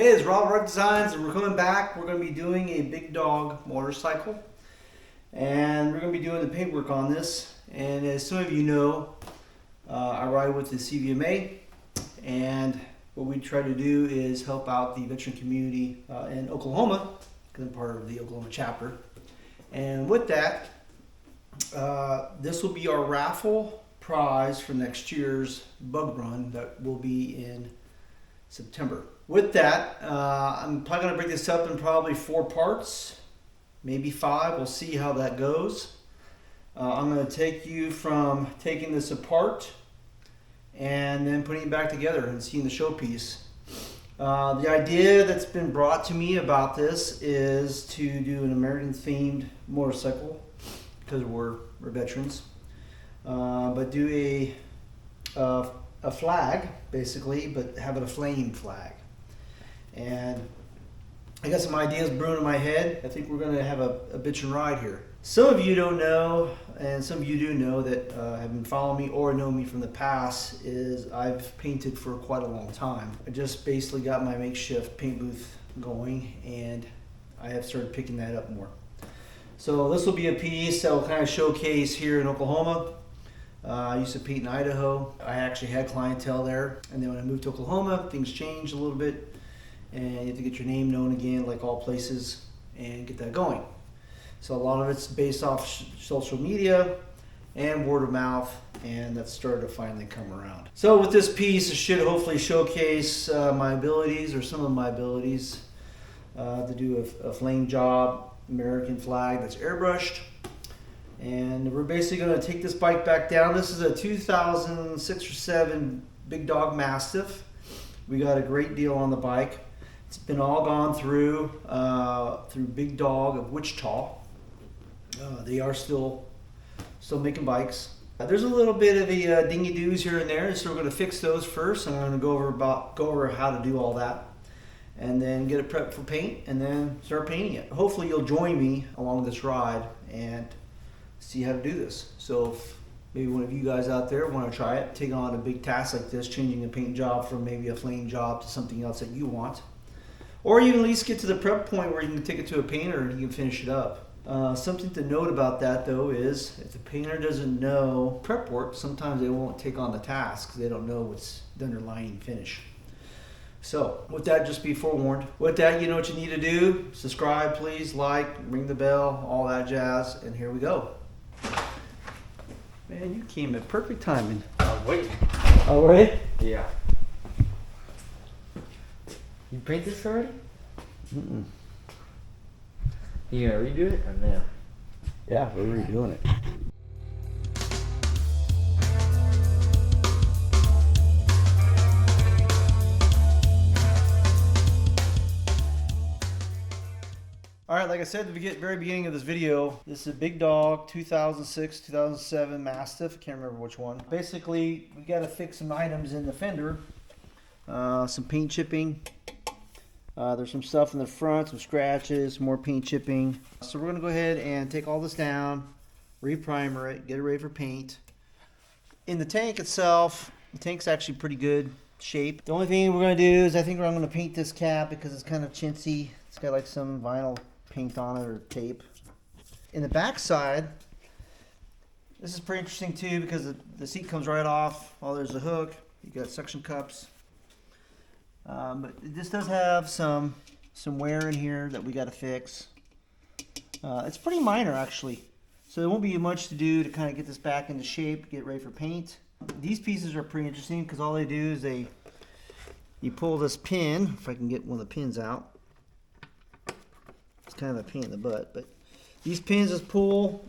Hey, it's Reyff Designs, and we're coming back. We're going to be doing a Big Dog motorcycle, and we're going to be doing the paintwork on this. And as some of you know, I ride with the CVMA, and what we try to do is help out the veteran community in Oklahoma, because I'm part of the Oklahoma chapter. And with that, this will be our raffle prize for next year's bug run that will be in September. With that, I'm probably going to break this up in probably 4 parts, maybe 5. We'll see how that goes. I'm going to take you from taking this apart and then putting it back together and seeing the showpiece. The idea that's been brought to me about this is to do an American themed motorcycle because we're veterans, but do a flag basically, but have it a flame flag. And I got some ideas brewing in my head. I think we're going to have a bitchin' ride here. Some of you don't know, and some of you do know that have been following me or know me from the past, is I've painted for quite a long time. I just basically got my makeshift paint booth going, and I have started picking that up more. So this will be a piece that will kind of showcase here in Oklahoma. I used to paint in Idaho. I actually had clientele there, and then when I moved to Oklahoma, things changed a little bit. And you have to get your name known again, like all places, and get that going. So a lot of it's based off social media and word of mouth, and that's started to finally come around. So with this piece, it should hopefully showcase my abilities, or some of my abilities, to do a flame job, American flag that's airbrushed. And we're basically going to take this bike back down. This is a 2006 or 7 Big Dog Mastiff. We got a great deal on the bike. It's been all gone through Big Dog of Wichita. They are still making bikes. There's a little bit of a dingy doos here and there, so we're going to fix those first. I'm going to go over how to do all that, and then get it prepped for paint, and then start painting it. Hopefully, you'll join me along this ride and see how to do this. So if maybe one of you guys out there want to try it, take on a big task like this, changing a paint job from maybe a flame job to something else that you want. Or you can at least get to the prep point where you can take it to a painter and you can finish it up. Something to note about that though is if the painter doesn't know prep work, sometimes they won't take on the task because they don't know what's the underlying finish. So with that, just be forewarned. With that, you know what you need to do. Subscribe, please, like, ring the bell, all that jazz, and here we go. Man, you came at perfect timing. I was waiting. All right? Yeah. You paint this already? Mm-mm. You gonna redo it or no? Yeah, we're redoing it. All right, like I said at the very beginning of this video, this is a Big Dog 2006, 2007 Mastiff. I can't remember which one. Basically, we got to fix some items in the fender. Some paint chipping. There's some stuff in the front, some scratches, more paint chipping. So we're going to go ahead and take all this down, re-primer it, get it ready for paint. In the tank itself, the tank's actually pretty good shape. The only thing we're going to do is I'm going to paint this cap because it's kind of chintzy. It's got like some vinyl paint on it or tape. In the back side, this is pretty interesting too because the seat comes right off. Oh, there's a hook. You got suction cups. But this does have some wear in here that we got to fix. It's pretty minor actually, so there won't be much to do to kind of get this back into shape, get ready for paint. These pieces are pretty interesting because all they do is you pull this pin. If I can get one of the pins out, it's kind of a pain in the butt, but these pins just pull,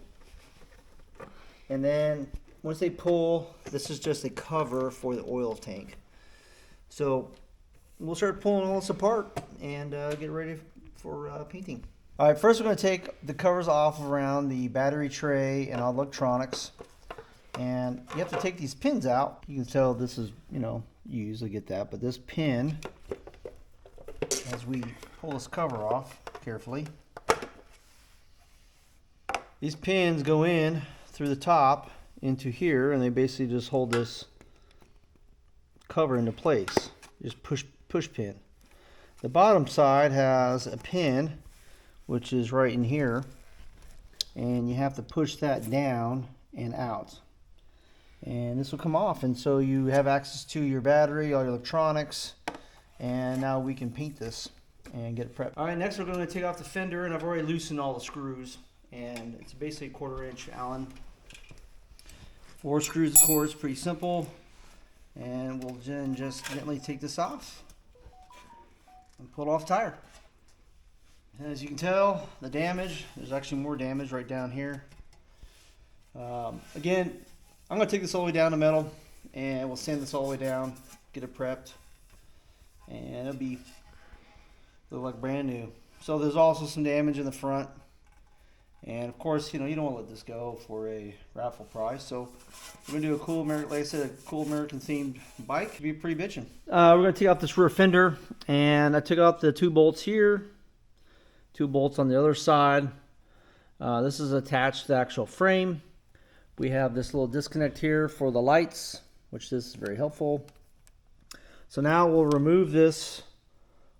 and then once they pull, this is just a cover for the oil tank. So we'll start pulling all this apart and get ready for painting. All right, first we're going to take the covers off around the battery tray and all electronics. And you have to take these pins out. You can tell this is, you usually get that, but this pin, as we pull this cover off carefully, these pins go in through the top into here, and they basically just hold this cover into place. Just push pin. The bottom side has a pin, which is right in here, and you have to push that down and out. And this will come off, and so you have access to your battery, all your electronics, and now we can paint this and get it prepped. All right, next we're going to take off the fender, and I've already loosened all the screws, and it's basically a 1/4 inch Allen. 4 screws, of course, pretty simple. And we'll then just gently take this off and pull it off the tire. And as you can tell, the damage, there's actually more damage right down here. Again, I'm going to take this all the way down to metal, and we'll sand this all the way down, get it prepped, and it'll be look like brand new. So there's also some damage in the front, and of course, you know, you don't want to let this go for a raffle prize. So we're gonna do a cool American, like I said, a cool American themed bike. It'd be pretty bitchin'. We're gonna take out this rear fender, and I took out the 2 bolts here, 2 bolts on the other side. This is attached to the actual frame. We have this little disconnect here for the lights, which this is very helpful. So now we'll remove this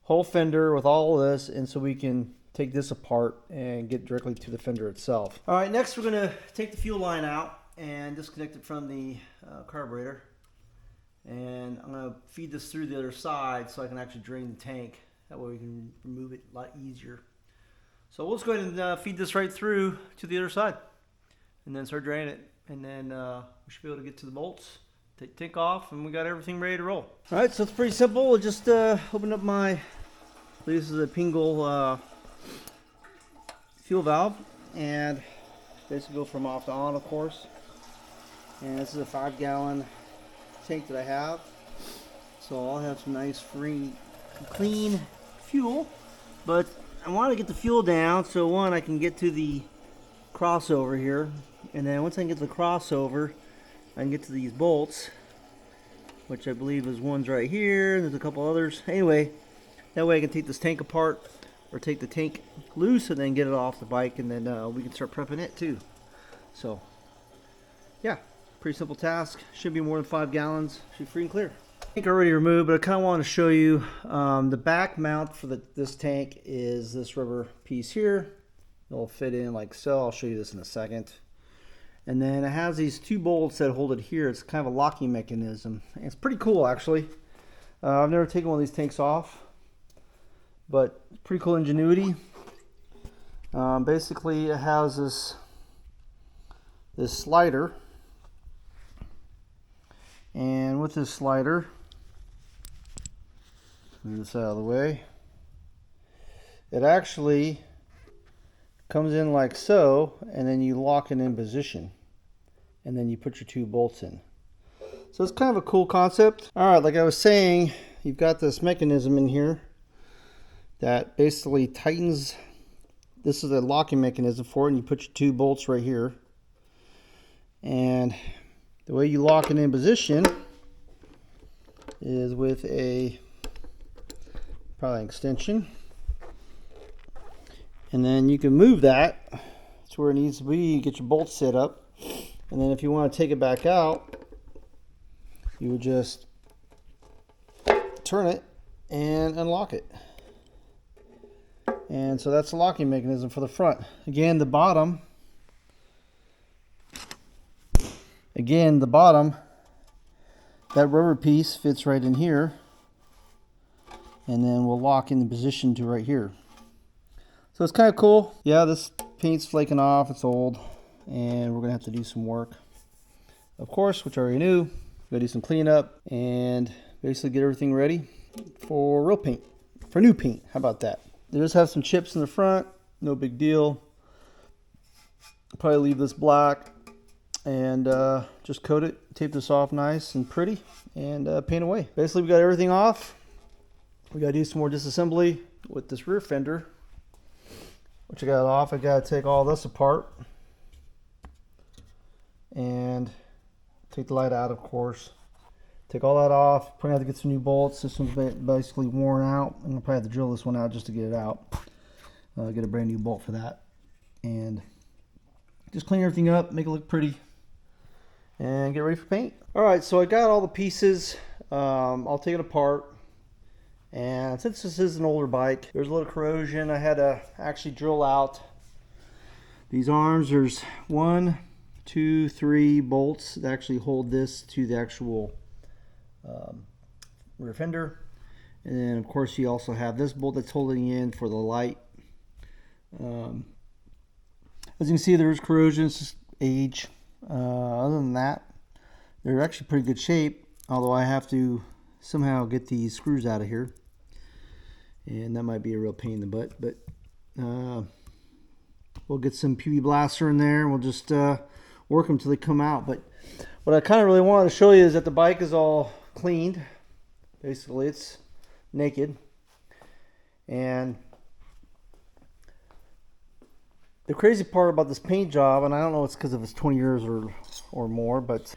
whole fender with all of this, and so we can take this apart and get directly to the fender itself. All right, next we're going to take the fuel line out and disconnect it from the carburetor. And I'm going to feed this through the other side so I can actually drain the tank. That way we can remove it a lot easier. So we'll just go ahead and feed this right through to the other side and then start draining it. And then we should be able to get to the bolts, take the tank off, and we got everything ready to roll. All right, so it's pretty simple. We'll just open up my, this is a Pingle fuel valve, and basically go from off to on, of course. And this is a 5-gallon tank that I have, so I'll have some nice free clean fuel. But I want to get the fuel down, so one, I can get to the crossover here, and then once I can get to the crossover, I can get to these bolts, which I believe is one's right here, and there's a couple others. Anyway, that way I can take this tank apart, or take the tank loose and then get it off the bike, and then we can start prepping it too. So yeah, pretty simple task. Should be more than 5 gallons. Should be free and clear. Tank already removed, but I kind of want to show you the back mount for this tank is this rubber piece here. It'll fit in like so. I'll show you this in a second. And then it has these 2 bolts that hold it here. It's kind of a locking mechanism. And it's pretty cool, actually. I've never taken one of these tanks off, but pretty cool ingenuity. Basically, it has this slider, and with this slider, move this out of the way, it actually comes in like so, and then you lock it in position, and then you put your 2 bolts in. So it's kind of a cool concept. All right, like I was saying, you've got this mechanism in here that basically tightens. This is a locking mechanism for it, and you put your 2 bolts right here, and the way you lock it in position is with a probably an extension, and then you can move that to where it needs to be. You get your bolts set up, and then if you want to take it back out, you would just turn it and unlock it. And so that's the locking mechanism for the front. Again, the bottom, that rubber piece fits right in here, and then we'll lock in the position to right here. So it's kind of cool. Yeah, this paint's flaking off, it's old, and we're gonna have to do some work, of course, which I already knew. Gotta do some cleanup and basically get everything ready for real paint, for new paint. How about that? They just have some chips in the front, no big deal. Probably leave this black and just coat it, tape this off nice and pretty, and paint away. Basically, we got everything off. We gotta do some more disassembly with this rear fender, which I got off. I gotta take all this apart and take the light out, of course. Take all that off. Probably have to get some new bolts. This one's basically worn out. I'm gonna probably have to drill this one out just to get it out. Get a brand new bolt for that, and just clean everything up, make it look pretty, and get ready for paint. All right, so I got all the pieces. I'll take it apart And since this is an older bike, there's a little corrosion. I had to actually drill out these arms. There's 1, 2, 3 bolts that actually hold this to the actual rear fender. And then of course you also have this bolt that's holding in for the light. As you can see, there's corrosion, it's just age. Other than that, they're actually pretty good shape, although I have to somehow get these screws out of here. And that might be a real pain in the butt, but we'll get some PB Blaster in there and we'll just work them till they come out. But what I kind of really wanted to show you is that the bike is all cleaned. Basically, it's naked. And the crazy part about this paint job, and I don't know it's because of it's 20 years or more, but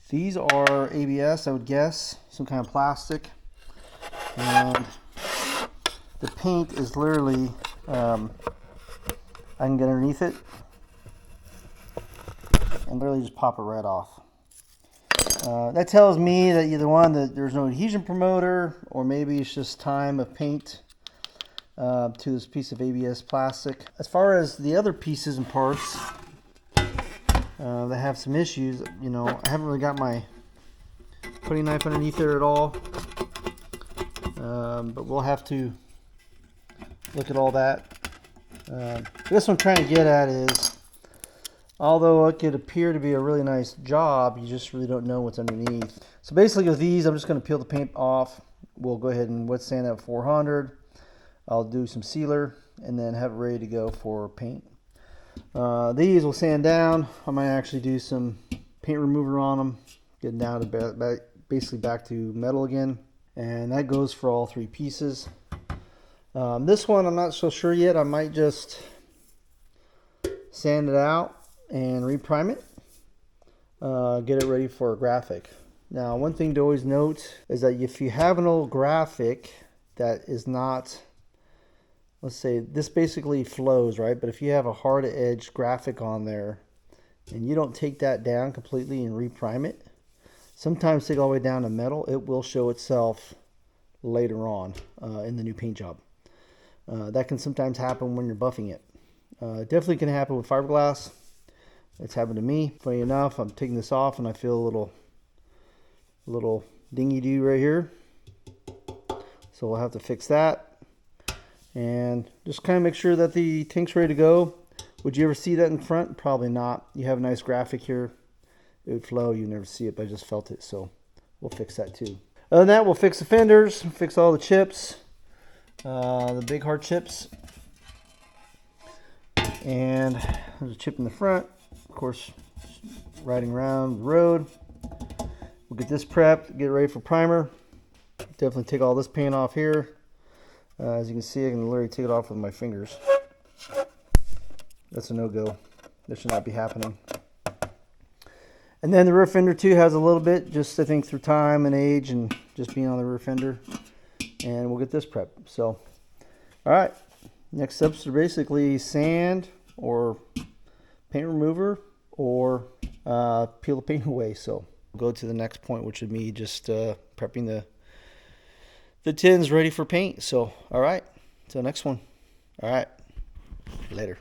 these are ABS, I would guess, some kind of plastic. And the paint is literally, I can get underneath it and literally just pop it right off. That tells me that either one, that there's no adhesion promoter, or maybe it's just time of paint to this piece of ABS plastic. As far as the other pieces and parts that have some issues, you know, I haven't really got my putty knife underneath there at all, but we'll have to look at all that. I guess what I'm trying to get at is, although it could appear to be a really nice job, you just really don't know what's underneath. So basically with these, I'm just going to peel the paint off. We'll go ahead and wet sand at 400. I'll do some sealer and then have it ready to go for paint. These will sand down. I might actually do some paint remover on them, get down to basically back to metal again. And that goes for all 3 pieces. This one I'm not so sure yet. I might just sand it out and reprime it, get it ready for a graphic. Now, one thing to always note is that if you have an old graphic that is not, let's say this basically flows, right? But if you have a hard edge graphic on there and you don't take that down completely and reprime it, sometimes take it all the way down to metal, it will show itself later on in the new paint job. That can sometimes happen when you're buffing it. Definitely can happen with fiberglass. It's happened to me. Funny enough, I'm taking this off and I feel a little dingy-doo right here. So we'll have to fix that. And just kind of make sure that the tank's ready to go. Would you ever see that in front? Probably not. You have a nice graphic here. It would flow. You never see it, but I just felt it. So we'll fix that too. Other than that, we'll fix the fenders, fix all the chips, the big hard chips. And there's a chip in the front. Of course, riding around the road. We'll get this prepped, get ready for primer. Definitely take all this paint off here. As you can see, I can literally take it off with my fingers. That's a no-go. That should not be happening. And then the rear fender too has a little bit, just I think through time and age and just being on the rear fender. And we'll get this prepped. So, all right. Next steps are basically sand or paint remover or peel the paint away. So we'll go to the next point, which would be just prepping the tins ready for paint. So, all right. Till next one. All right. Later.